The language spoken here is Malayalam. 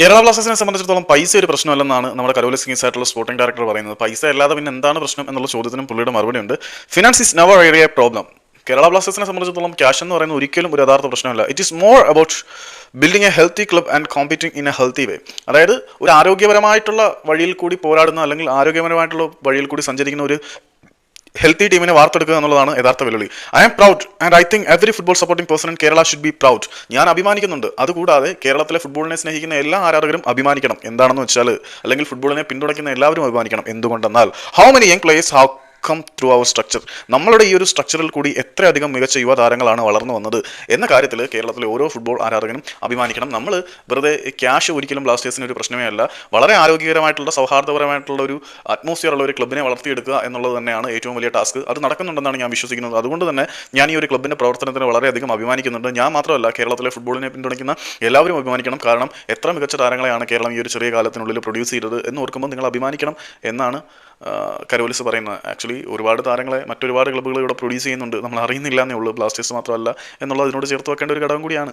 കേരള ബ്ലാസ്റ്റേഴ്സിനെ സംബന്ധിച്ചിടത്തോളം പൈസ ഒരു പ്രശ്നമല്ലെന്നാണ് നമ്മുടെ കരോലി സിംഗ്സ് ആയിട്ടുള്ള സ്പോർട്ടിംഗ് ഡയറക്ടർ പറയുന്നത്. പൈസ അല്ലാതെ പിന്നെ എന്താണ് പ്രശ്നം എന്നുള്ള ചോദ്യത്തിനും പുള്ളിയുടെ മറുപടി ഉണ്ട്. Finance is never a problem. Kerala ബ്ലാസ്റ്റേഴ്സിനെ സംബന്ധിച്ചിടത്തോളം ക്യാഷ് എന്ന് പറയുന്നത് ഒരിക്കലും ഒരു യഥാർത്ഥ പ്രശ്നമല്ല. It is more about building a healthy club and competing in a healthy way. അതായത് ഒരു ആരോഗ്യപരമായിട്ടുള്ള വഴിയിൽ കൂടി പോരാടുന്ന അല്ലെങ്കിൽ ആരോഗ്യപരമായിട്ടുള്ള വഴിയിൽ കൂടി സഞ്ചരിക്കുന്ന ഒരു ഹെൽത്തി ടീമിനെ വാർത്തെടുക്കുക എന്നുള്ളതാണ് യഥാർത്ഥ വെല്ലുവിളി. I am proud and I think every football supporting person in Kerala should be proud. ഞാൻ അഭിമാനിക്കുന്നുണ്ട്. അതുകൂടാതെ കേരളത്തിലെ ഫുട്ബോളിനെ സ്നേഹിക്കുന്ന എല്ലാ ആരാധകരും അഭിമാനിക്കണം. എന്താണെന്ന് വെച്ചാൽ, അല്ലെങ്കിൽ ഫുട്ബോളിനെ പിന്തുണയ്ക്കുന്ന എല്ലാവരും അഭിമാനിക്കണം. എന്തുകൊണ്ടെന്നാൽ how many young players have come through our structure. നമ്മളുടെ ഈ ഒരു സ്ട്രക്ചറിൽ കൂടി എത്രയധികം മികച്ച യുവതാരങ്ങളാണ് വളർന്നു വന്നത് എന്ന കാര്യത്തിൽ കേരളത്തിലെ ഓരോ ഫുട്ബോൾ ആരാധകനും അഭിമാനിക്കണം. നമ്മൾ വെറുതെ ക്യാഷ് ഒരിക്കലും ബ്ലാസ്റ്റേഴ്സിന് ഒരു പ്രശ്നമേ അല്ല. വളരെ ആരോഗ്യകരമായിട്ടുള്ള സൗഹാർദ്ദപരമായിട്ടുള്ള ഒരു അറ്റ്മോസ്ഫിയർ ഉള്ള ഒരു ക്ലബിനെ വളർത്തിയെടുക്കുക എന്നുള്ളത് തന്നെയാണ് ഏറ്റവും വലിയ ടാസ്ക്. അത് നടക്കുന്നുണ്ടെന്നാണ് ഞാൻ വിശ്വസിക്കുന്നത്. അതുകൊണ്ട് തന്നെ ഞാൻ ഈ ഒരു ക്ലബിൻ്റെ പ്രവർത്തനത്തിന് വളരെയധികം അഭിമാനിക്കുന്നുണ്ട്. ഞാൻ മാത്രമല്ല, കേരളത്തിലെ ഫുട്ബോളിനെ പിന്തുണയ്ക്കുന്ന എല്ലാവരും അഭിമാനിക്കണം. കാരണം എത്ര മികച്ച താരങ്ങളെയാണ് കേരളം ഈ ഒരു ചെറിയ കാലത്തിനുള്ളിൽ പ്രൊഡ്യൂസ് ചെയ്തത് എന്ന് ഓർക്കുമ്പോൾ നിങ്ങൾ അഭിമാനിക്കണം എന്നാണ് കരോലിസ് പറയുന്നത്. ആക്ച്വലി ഒരുപാട് താരങ്ങളെ മറ്റൊരുപാട് ക്ലബ്ബുകൾ ഇവിടെ പ്രൊഡ്യൂസ് ചെയ്യുന്നുണ്ട്. നമ്മൾ അറിയുന്നില്ല എന്നേ ഉള്ളൂ. ബ്ലാസ്റ്റേഴ്സ് മാത്രമല്ല എന്നുള്ളത് ഇതിനോട് ചേർത്ത് വെക്കേണ്ട ഒരു ഘടകം കൂടിയാണ്.